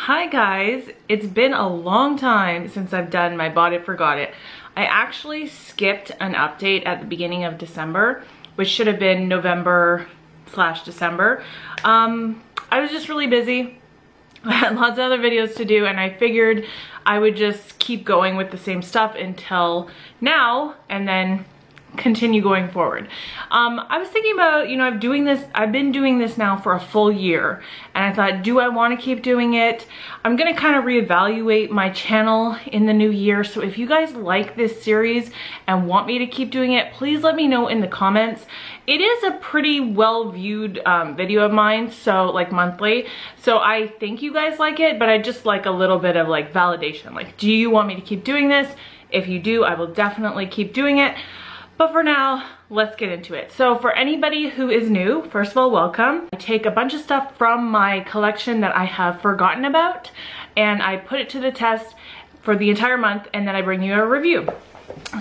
Hi guys, it's been a long time since I've done my Bought It Forgot It. I actually skipped an update at the beginning of December, which should have been November/December. I was just really busy. I had lots of other videos to do and I figured I would just keep going with the same stuff until now and then continue going forward. I was thinking about, I've been doing this now for a full year and I thought, do I want to keep doing it? I'm gonna kind of reevaluate my channel in the new year. So if you guys like this series and want me to keep doing it, please let me know in the comments. It is a pretty well viewed video of mine, so like monthly. So I think you guys like it, but I just like a little bit of like validation. Like, do you want me to keep doing this? If you do, I will definitely keep doing it. But for now, let's get into it. So for anybody who is new, first of all, welcome. I take a bunch of stuff from my collection that I have forgotten about and I put it to the test for the entire month and then I bring you a review.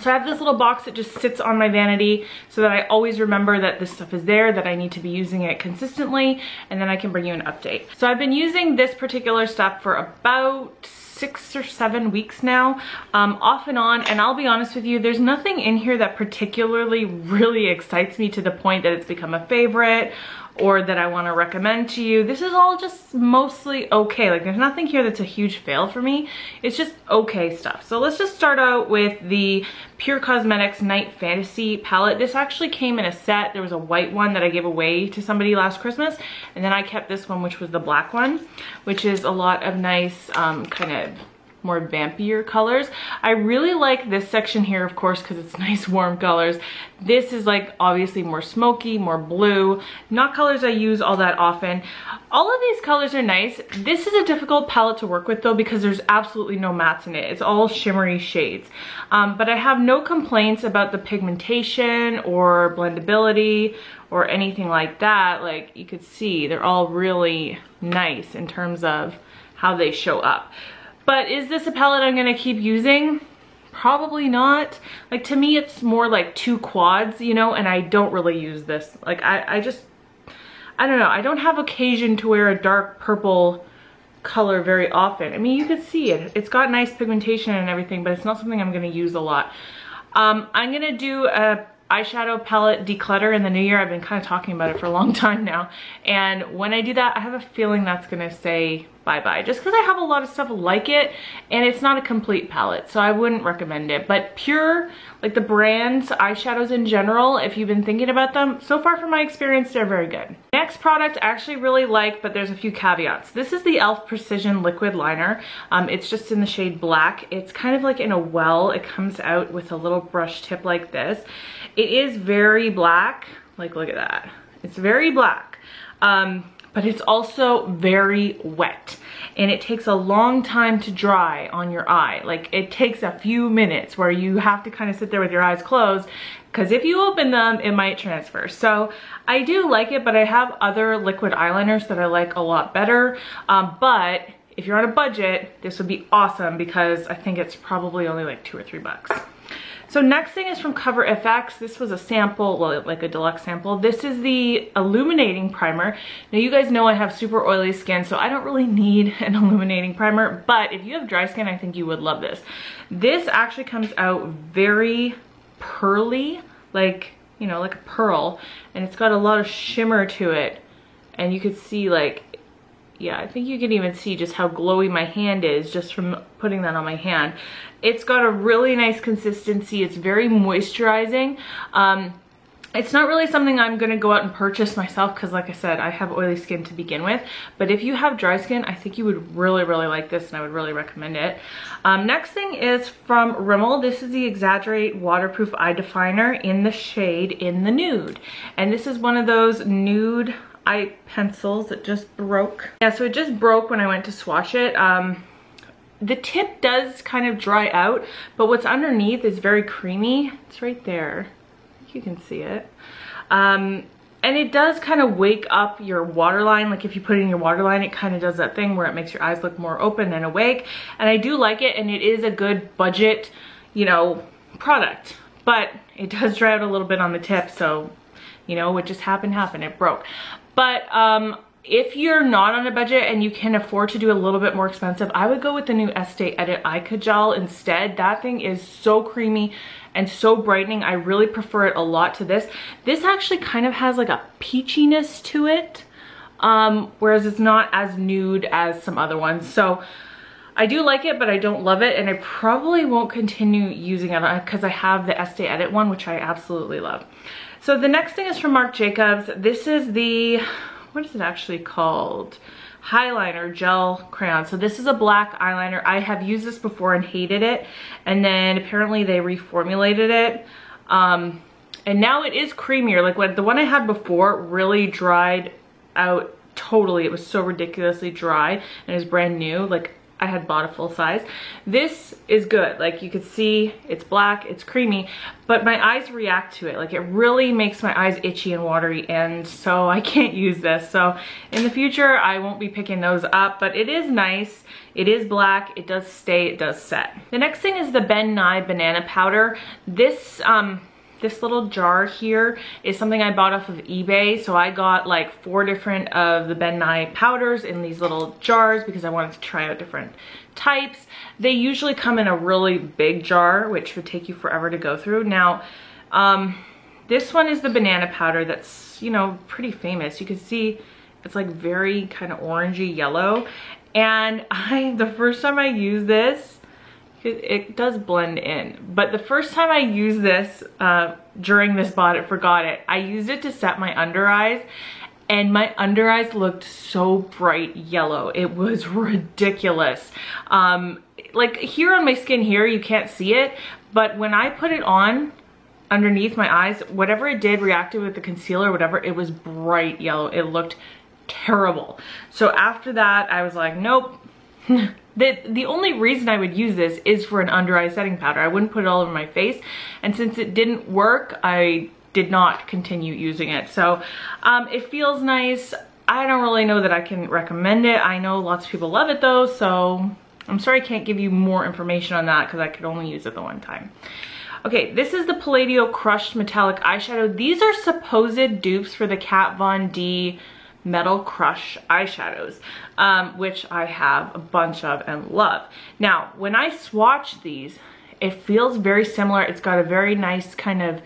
So I have this little box that just sits on my vanity so that I always remember that this stuff is there, that I need to be using it consistently, and then I can bring you an update. So I've been using this particular stuff for about 6 or 7 weeks now, off and on, and I'll be honest with you, there's nothing in here that particularly really excites me to the point that it's become a favorite or that I want to recommend to you. This is all just mostly okay. Like, there's nothing here that's a huge fail for me. It's just okay stuff. So let's just start out with the Pure Cosmetics Night Fantasy palette. This actually came in a set. There was a white one that I gave away to somebody last Christmas, and then I kept this one, which was the black one, which is a lot of nice kind of more vampier colors. I really like this section here, of course, because it's nice warm colors. This is like obviously more smoky, more blue, not colors I use all that often. All of these colors are nice. This is a difficult palette to work with though, because there's absolutely no mattes in it. It's all shimmery shades. But I have no complaints about the pigmentation or blendability or anything like that. Like, you could see they're all really nice in terms of how they show up. But is this a palette I'm gonna keep using? Probably not. Like, to me, it's more like 2 quads, you know, and I don't really use this. Like, I don't know. I don't have occasion to wear a dark purple color very often. I mean, you can see it. It's got nice pigmentation and everything, but it's not something I'm gonna use a lot. I'm gonna do a eyeshadow palette declutter in the new year. I've been kind of talking about it for a long time now. And when I do that, I have a feeling that's gonna say bye-bye, just because I have a lot of stuff like it and it's not a complete palette, so I wouldn't recommend it. But Pure, like the brand's eyeshadows in general, if you've been thinking about them, so far from my experience, they're very good. Next product I actually really like, but there's a few caveats. This is the e.l.f. Precision Liquid Liner. It's just in the shade Black. It's kind of like in a well. It comes out with a little brush tip like this. It is very black. Like, look at that. It's very black. But it's also very wet and it takes a long time to dry on your eye. Like, it takes a few minutes where you have to kind of sit there with your eyes closed, because if you open them, it might transfer. So I do like it, but I have other liquid eyeliners that I like a lot better. But if you're on a budget, this would be awesome because I think it's probably only like $2 or $3. So next thing is from Cover FX. This was a sample, well, like a deluxe sample. This is the illuminating primer. Now, you guys know I have super oily skin, so I don't really need an illuminating primer, but if you have dry skin, I think you would love this. This actually comes out very pearly, like, you know, like a pearl, and it's got a lot of shimmer to it, and you could see, like, yeah, I think you can even see just how glowy my hand is just from putting that on my hand. It's got a really nice consistency. It's very moisturizing. It's not really something I'm gonna go out and purchase myself because, like I said, I have oily skin to begin with. But if you have dry skin, I think you would really, really like this and I would really recommend it. Next thing is from Rimmel. This is the Exaggerate Waterproof Eye Definer in the shade In the Nude. And this is one of those nude eye pencils that just broke. Yeah, so it just broke when I went to swatch it. The tip does kind of dry out, but what's underneath is very creamy. It's right there. You can see it. And it does kind of wake up your waterline. Like, if you put it in your waterline, it kind of does that thing where it makes your eyes look more open and awake. And I do like it, and it is a good budget, you know, product. But it does dry out a little bit on the tip, so, you know, what just happened, it broke. But If you're not on a budget and you can afford to do a little bit more expensive, I would go with the new Estee Edit Eye Kajal instead. That thing is so creamy and so brightening. I really prefer it a lot to this. This actually kind of has like a peachiness to it, whereas it's not as nude as some other ones. So I do like it, but I don't love it, and I probably won't continue using it because I have the Estee Edit one, which I absolutely love. So the next thing is from Marc Jacobs. This is the, what is it actually called? Highliner gel crayon. So this is a black eyeliner. I have used this before and hated it, and then apparently they reformulated it, and now it is creamier. Like when the one I had before really dried out totally. It was so ridiculously dry, and it was brand new. Like I had bought a full size. This is good. Like you could see, it's black, it's creamy, but my eyes react to it. Like it really makes my eyes itchy and watery, and so I can't use this. So in the future, I won't be picking those up, but it is nice. It is black, it does stay, it does set. The next thing is the Ben Nye Banana Powder. This little jar here is something I bought off of eBay. So I got like 4 different of the Ben Nye powders in these little jars because I wanted to try out different types. They usually come in a really big jar, which would take you forever to go through. Now, this one is the banana powder that's, you know, pretty famous. You can see it's like very kind of orangey yellow. And the first time I used this, it does blend in, but the first time I used this during this forgot it, I used it to set my under eyes, and my under eyes looked so bright yellow. It was ridiculous. Like here on my skin here, you can't see it, but when I put it on underneath my eyes, whatever it did reacted with the concealer, whatever, it was bright yellow. It looked terrible. So after that, I was like, nope. The only reason I would use this is for an under eye setting powder. I wouldn't put it all over my face, and since it didn't work, I did not continue using it. So it feels nice. I don't really know that I can recommend it. I know lots of people love it though, so I'm sorry I can't give you more information on that because I could only use it the one time. Okay, this is the Palladio Crushed Metallic Eyeshadow. These are supposed dupes for the Kat Von D Metal Crush eyeshadows, which I have a bunch of and love. Now, when I swatch these, it feels very similar. It's got a very nice kind of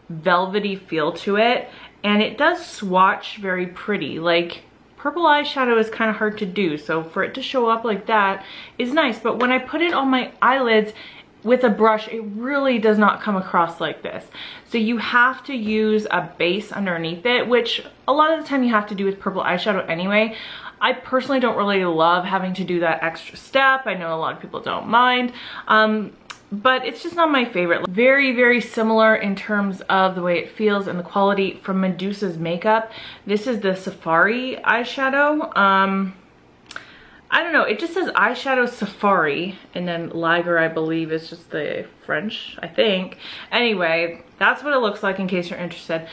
velvety feel to it, and it does swatch very pretty. Like, purple eyeshadow is kind of hard to do, so for it to show up like that is nice, but when I put it on my eyelids with a brush, it really does not come across like this. So you have to use a base underneath it, which a lot of the time you have to do with purple eyeshadow anyway. I personally don't really love having to do that extra step. I know a lot of people don't mind, but it's just not my favorite. Very, very similar in terms of the way it feels and the quality from Medusa's makeup. This is the Safari eyeshadow. I don't know, it just says eyeshadow Safari, and then Liger, I believe, is just the French, I think. Anyway, that's what it looks like in case you're interested.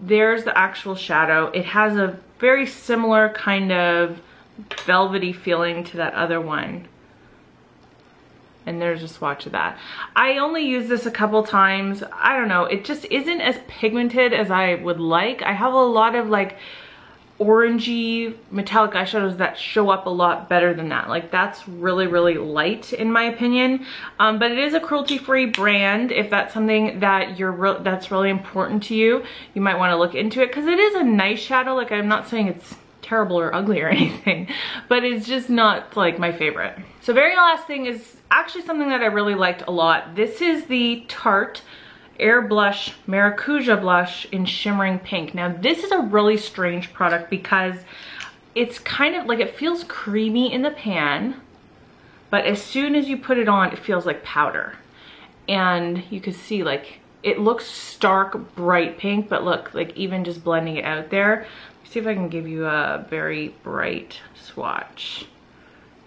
There's the actual shadow. It has a very similar kind of velvety feeling to that other one. And there's a swatch of that. I only use this a couple times. I don't know, it just isn't as pigmented as I would like. I have a lot of like orangey metallic eyeshadows that show up a lot better than that. Like that's really, really light in my opinion. But it is a cruelty-free brand. If that's something that that's really important to you, you might want to look into it, because it is a nice shadow. Like I'm not saying it's terrible or ugly or anything, but it's just not like my favorite. So very last thing is actually something that I really liked a lot. This is the Tarte Air Blush Maracuja Blush in Shimmering Pink. Now this is a really strange product because it's kind of like, it feels creamy in the pan, but as soon as you put it on, it feels like powder. And you can see like, it looks stark bright pink, but look, like even just blending it out there. Let's see if I can give you a very bright swatch.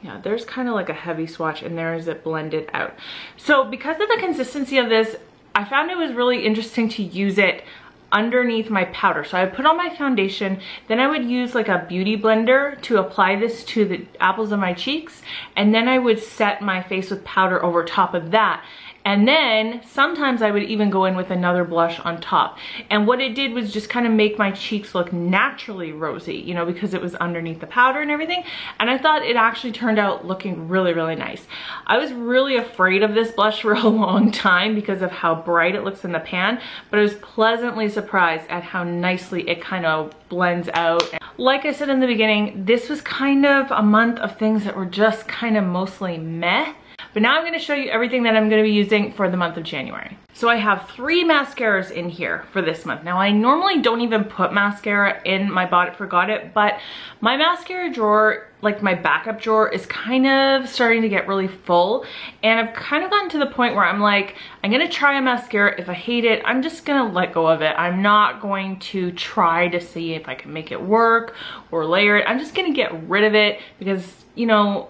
Yeah, there's kind of like a heavy swatch, and there is it blended out. So because of the consistency of this, I found it was really interesting to use it underneath my powder. So I would put on my foundation, then I would use like a beauty blender to apply this to the apples of my cheeks, and then I would set my face with powder over top of that. And then sometimes I would even go in with another blush on top. And what it did was just kind of make my cheeks look naturally rosy, you know, because it was underneath the powder and everything. And I thought it actually turned out looking really, really nice. I was really afraid of this blush for a long time because of how bright it looks in the pan, but I was pleasantly surprised at how nicely it kind of blends out. Like I said in the beginning, this was kind of a month of things that were just kind of mostly meh. But now I'm going to show you everything that I'm going to be using for the month of January. So I have 3 mascaras in here for this month. Now I normally don't even put mascara in my Bought It Forgot It, but my mascara drawer, like my backup drawer, is kind of starting to get really full. And I've kind of gotten to the point where I'm like, I'm going to try a mascara. If I hate it, I'm just going to let go of it. I'm not going to try to see if I can make it work or layer it. I'm just going to get rid of it because, you know,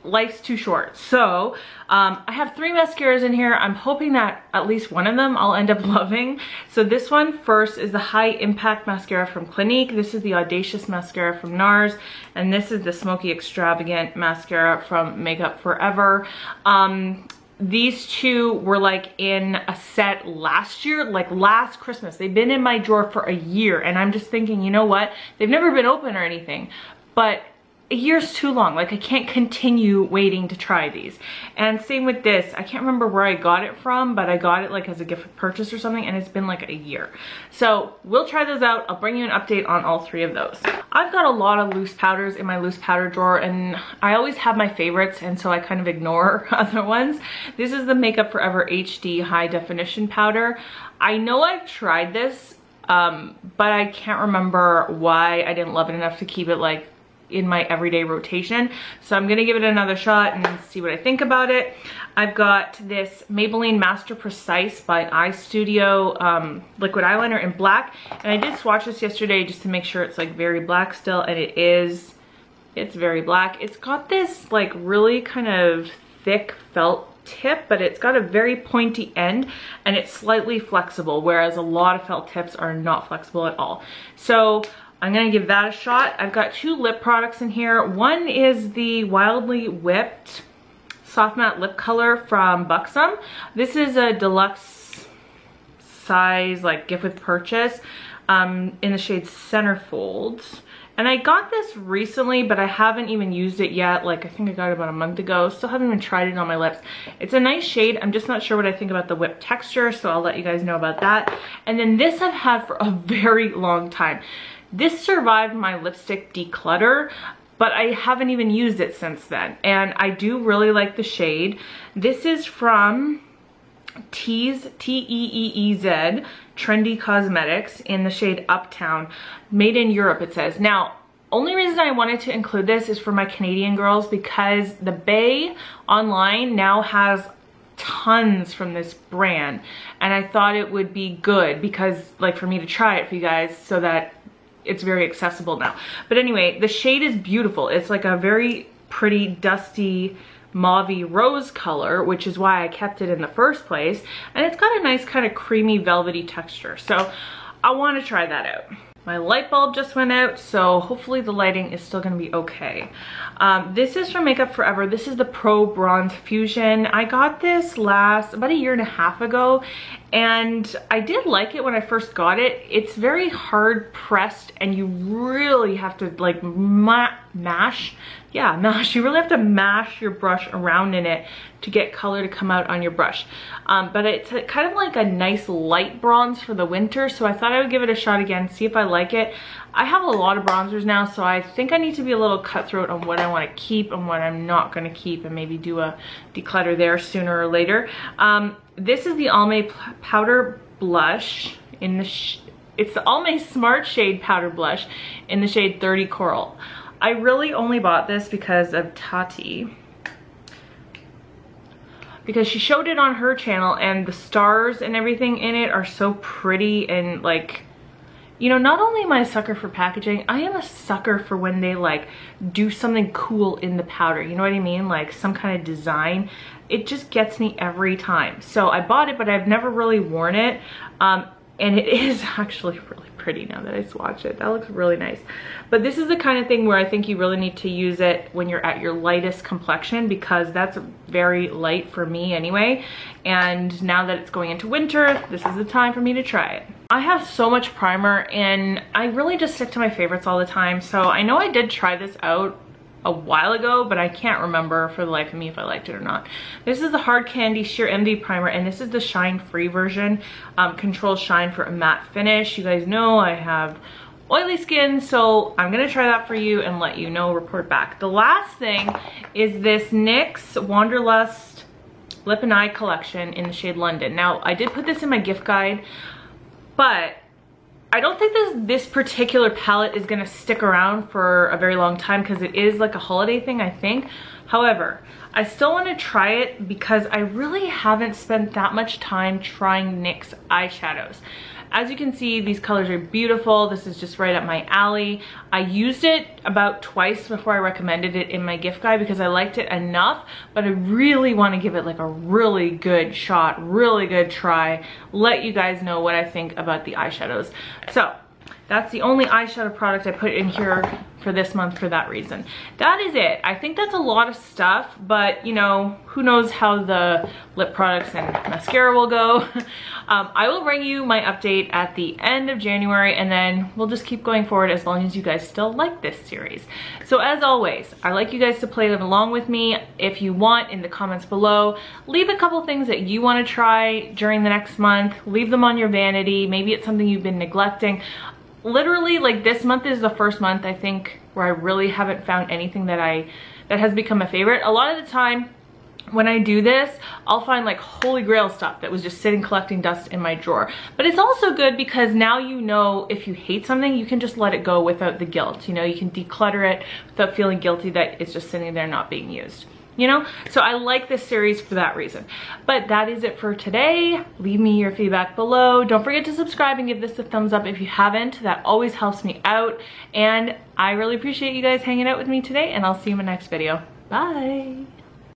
life's too short. So I have 3 mascaras in here. I'm hoping that at least one of them I'll end up loving. So this one first is the High Impact Mascara from Clinique. This is the Audacious Mascara from NARS. And this is the Smoky Extravagant Mascara from Makeup Forever. These 2 were like in a set last year, like last Christmas. They've been in my drawer for a year, and I'm just thinking, you know what? They've never been open or anything, but a year's too long. Like, I can't continue waiting to try these. And same with this. I can't remember where I got it from, but I got it like as a gift purchase or something, and it's been like a year. So we'll try those out. I'll bring you an update on all 3 of those. I've got a lot of loose powders in my loose powder drawer, and I always have my favorites, and so I kind of ignore other ones. This is the Makeup Forever HD High Definition Powder. I know I've tried this, but I can't remember why I didn't love it enough to keep it like in my everyday rotation. So I'm gonna give it another shot and see what I think about it. I've got this Maybelline Master Precise by Eye Studio liquid eyeliner in black, and I did swatch this yesterday just to make sure it's like very black still, and it is. It's very black. It's got this like really kind of thick felt tip, but it's got a very pointy end, and it's slightly flexible, whereas a lot of felt tips are not flexible at all. So I'm gonna give that a shot. I've got 2 lip products in here. One is the Wildly Whipped Soft Matte Lip Color from Buxom. This is a deluxe size, like gift with purchase, in the shade Centerfold. And I got this recently, but I haven't even used it yet. Like, I think I got it about a month ago. Still haven't even tried it on my lips. It's a nice shade. I'm just not sure what I think about the whipped texture, so I'll let you guys know about that. And then this I've had for a very long time. This survived my lipstick declutter, but I haven't even used it since then. And I do really like the shade. This is from Tease, T-E-E-E-Z, Trendy Cosmetics in the shade Uptown. Made in Europe, it says. Now, only reason I wanted to include this is for my Canadian girls, because the Bay online now has tons from this brand. And I thought it would be good because, like, for me to try it for you guys so that it's very accessible now. But anyway, the shade is beautiful. It's like a very pretty dusty mauvey rose color, which is why I kept it in the first place. And it's got a nice kind of creamy velvety texture. So I want to try that out. My light bulb just went out, so hopefully the lighting is still gonna be okay. This is from Makeup Forever. This is the Pro Bronze Fusion. I got this about a year and a half ago, and I did like it when I first got it. It's very hard pressed, and you really have to like mash. You really have to mash your brush around in it to get color to come out on your brush. But it's kind of like a nice light bronze for the winter, so I thought I would give it a shot again, see if I like it. I have a lot of bronzers now, so I think I need to be a little cutthroat on what I want to keep and what I'm not going to keep, and maybe do a declutter there sooner or later. This is the Almay Powder Blush in the it's the Almay Smart Shade Powder Blush in the shade 30 Coral. I really only bought this because of Tati, because she showed it on her channel, and the stars and everything in it are so pretty. And like, you know, not only am I a sucker for packaging, I am a sucker for when they like do something cool in the powder, you know what I mean? Like some kind of design. It just gets me every time. So I bought it, but I've never really worn it. And it is actually really pretty now that I swatch it. That looks really nice. But this is the kind of thing where I think you really need to use it when you're at your lightest complexion, because that's very light for me anyway. And now that it's going into winter, this is the time for me to try it. I have so much primer and I really just stick to my favorites all the time. So I know I did try this out a while ago, but I can't remember for the life of me if I liked it or not. This is the Hard Candy Sheer MD Primer, and this is the shine free version. Controls shine for a matte finish. You guys know I have oily skin, so I'm gonna try that for you and let you know, report back. The last thing is this NYX Wanderlust Lip and Eye collection in the shade London. Now, I did put this in my gift guide, but I don't think this particular palette is gonna stick around for a very long time because it is like a holiday thing, I think. However, I still wanna try it because I really haven't spent that much time trying NYX eyeshadows. As you can see, these colors are beautiful. This is just right up my alley. I used it about twice before I recommended it in my gift guide because I liked it enough, but I really want to give it like a really good shot, really good try, let you guys know what I think about the eyeshadows. So that's the only eyeshadow product I put in here for this month for that reason. That is it. I think that's a lot of stuff, but you know, who knows how the lip products and mascara will go. I will bring you my update at the end of January, and then we'll just keep going forward as long as you guys still like this series. So as always, I like you guys to play along with me. If you want, in the comments below, leave a couple things that you want to try during the next month. Leave them on your vanity. Maybe it's something you've been neglecting. Literally, like, this month is the first month I think where I really haven't found anything that has become a favorite. A lot of the time when I do this, I'll find like holy grail stuff that was just sitting collecting dust in my drawer. But it's also good because now you know if you hate something, you can just let it go without the guilt. You know, you can declutter it without feeling guilty that it's just sitting there not being used. You know, so I like this series for that reason. But that is it for today. Leave me your feedback below. Don't forget to subscribe and give this a thumbs up if you haven't. That always helps me out. And I really appreciate you guys hanging out with me today, and I'll see you in my next video. Bye.